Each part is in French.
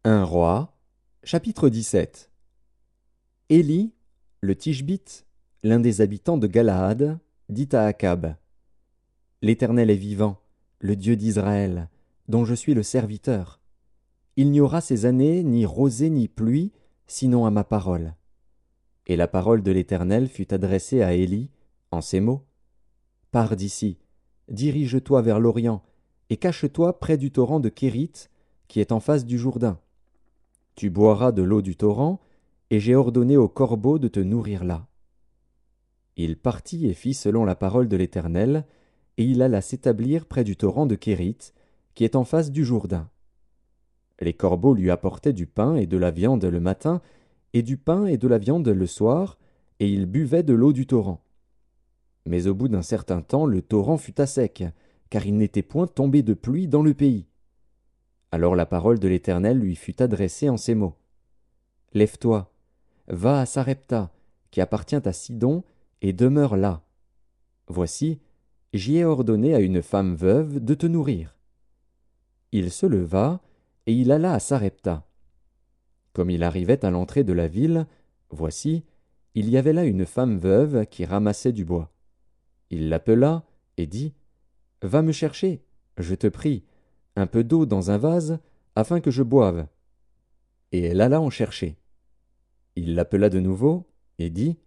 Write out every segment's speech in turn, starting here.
1 Roi, chapitre 17. Élie, le Tishbite, l'un des habitants de Galaad, dit à Akab: L'Éternel est vivant, le Dieu d'Israël, dont je suis le serviteur. Il n'y aura ces années ni rosée ni pluie, sinon à ma parole. Et la parole de l'Éternel fut adressée à Élie en ces mots: Pars d'ici, dirige-toi vers l'Orient, et cache-toi près du torrent de Kérith, qui est en face du Jourdain. Tu boiras de l'eau du torrent, et j'ai ordonné aux corbeaux de te nourrir là. Il partit et fit selon la parole de l'Éternel, et il alla s'établir près du torrent de Kérith, qui est en face du Jourdain. Les corbeaux lui apportaient du pain et de la viande le matin, et du pain et de la viande le soir, et il buvait de l'eau du torrent. Mais au bout d'un certain temps, le torrent fut à sec, car il n'était point tombé de pluie dans le pays. Alors la parole de l'Éternel lui fut adressée en ces mots: Lève-toi, va à Sarepta, qui appartient à Sidon, et demeure là. Voici, j'y ai ordonné à une femme veuve de te nourrir. Il se leva, et il alla à Sarepta. Comme il arrivait à l'entrée de la ville, voici, il y avait là une femme veuve qui ramassait du bois. Il l'appela et dit: Va me chercher, je te prie, un peu d'eau dans un vase, afin que je boive. Et elle alla en chercher. Il l'appela de nouveau et dit: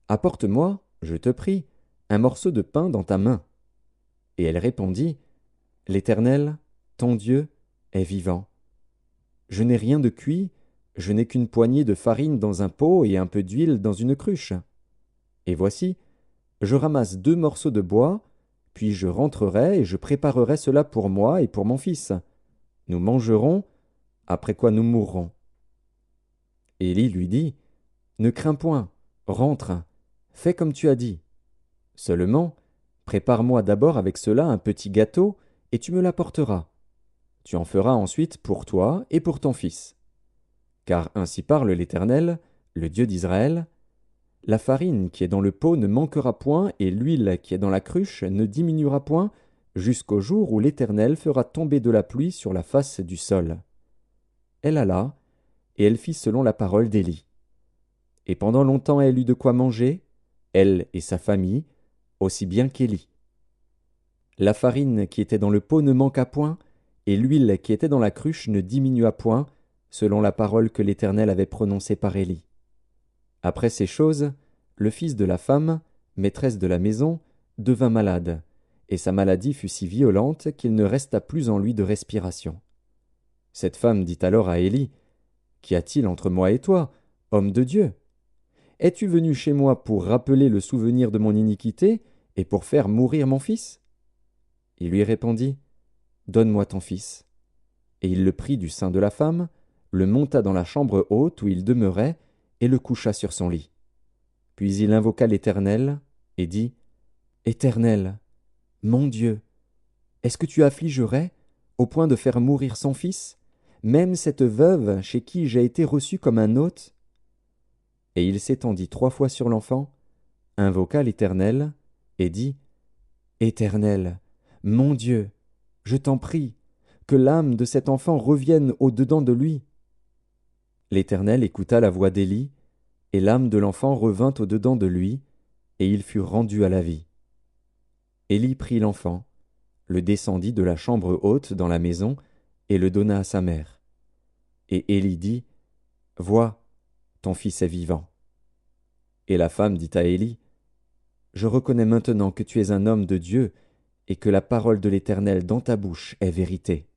Apporte-moi, je te prie, un morceau de pain dans ta main. Et elle répondit: L'Éternel, ton Dieu, est vivant. Je n'ai rien de cuit, je n'ai qu'une poignée de farine dans un pot et un peu d'huile dans une cruche. Et voici, je ramasse 2 morceaux de bois, puis je rentrerai et je préparerai cela pour moi et pour mon fils. Nous mangerons, après quoi nous mourrons. Élie lui dit: Ne crains point, rentre, fais comme tu as dit. Seulement, prépare-moi d'abord avec cela un petit gâteau, et tu me l'apporteras. Tu en feras ensuite pour toi et pour ton fils. Car ainsi parle l'Éternel, le Dieu d'Israël: La farine qui est dans le pot ne manquera point, et l'huile qui est dans la cruche ne diminuera point, jusqu'au jour où l'Éternel fera tomber de la pluie sur la face du sol. Elle alla, et elle fit selon la parole d'Élie. Et pendant longtemps elle eut de quoi manger, elle et sa famille, aussi bien qu'Élie. La farine qui était dans le pot ne manqua point, et l'huile qui était dans la cruche ne diminua point, selon la parole que l'Éternel avait prononcée par Élie. Après ces choses, le fils de la femme, maîtresse de la maison, devint malade, et sa maladie fut si violente qu'il ne resta plus en lui de respiration. Cette femme dit alors à Élie: Qu'y a-t-il entre moi et toi, homme de Dieu? Es-tu venu chez moi pour rappeler le souvenir de mon iniquité et pour faire mourir mon fils? Il lui répondit: Donne-moi ton fils. Et il le prit du sein de la femme, le monta dans la chambre haute où il demeurait, et le coucha sur son lit. Puis il invoqua l'Éternel, et dit: Éternel, mon Dieu, est-ce que tu affligerais, au point de faire mourir son fils, même cette veuve chez qui j'ai été reçu comme un hôte? Et il s'étendit 3 fois sur l'enfant, invoqua l'Éternel, et dit: Éternel, mon Dieu, je t'en prie, que l'âme de cet enfant revienne au-dedans de lui. L'Éternel écouta la voix d'Élie, et l'âme de l'enfant revint au-dedans de lui, et il fut rendu à la vie. Élie prit l'enfant, le descendit de la chambre haute dans la maison, et le donna à sa mère. Et Élie dit: Vois, ton fils est vivant. Et la femme dit à Élie: Je reconnais maintenant que tu es un homme de Dieu, et que la parole de l'Éternel dans ta bouche est vérité.